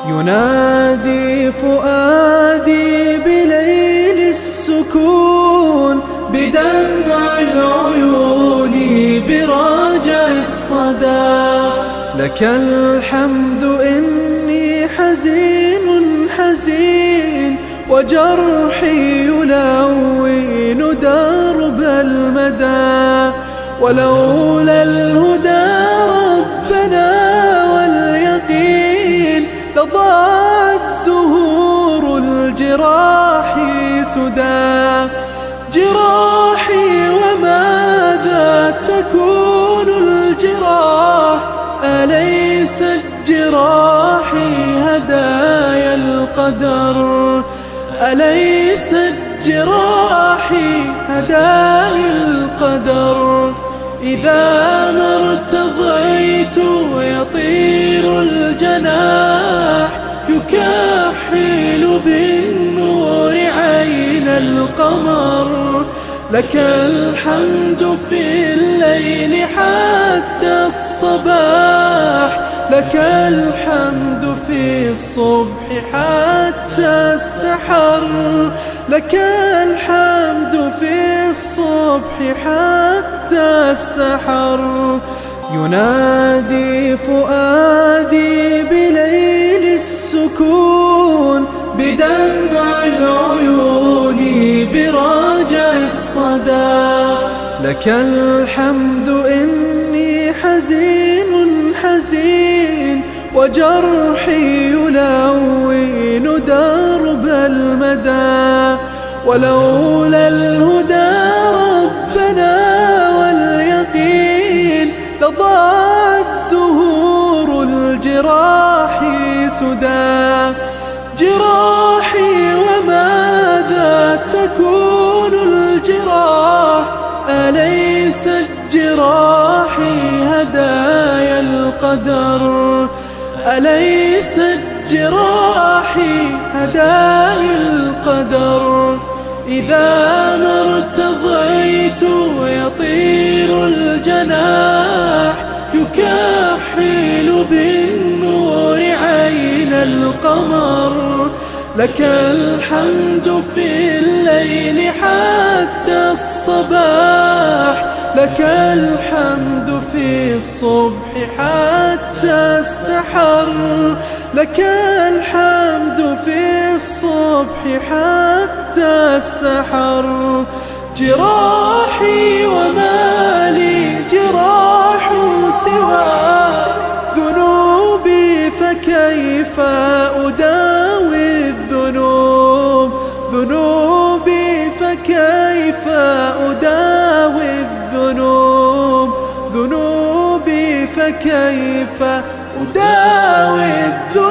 ينادي فؤادي بليل السكون، بدمع العيون براجع الصدى. لك الحمد إني حزين حزين، وجرحي يلون درب المدى. ولولا الهدى ربنا واليقين، لضاعت زهور الجراح سدى. جراحي وماذا تكون الجراح، أليست جراحي هدايا القدر. أليست جراحي هدايا القدر. إذا ما ارتضيت يطير الجناح، يكحل بالنور عين القمر. لك الحمد في الليل حتى الصباح، لك الحمد في الصبح حتى السحر. لك الحمد في الصبح حتى السحر. ينادي فؤادي بليل السكون، بدمع العيون براجع الصدى. لك الحمد إني حزين حزين، وجرحي يلون درب المدى. ولولا الهدى ربنا واليقين، لضاعت زهور الجراح سدى. جراحي وماذا تكون الجراح، أليست جراحي هدايا القدر. أليست جراحي هدايا القدر. إذا ما ارتضيت يطير الجناح، يكحل بالنور عين القمر. لك الحمد في الليل حتى الصباح، لك الحمد في الصبح حتى السحر. لك الحمد في الصبح حتى السحر. جراحي وما لي جراح سوى ذنوبي، فكيف أداوي الذنوب. ذنوبي فكيف أداوي الذنوب. ذنوبي فكيف أداوي الذنوب.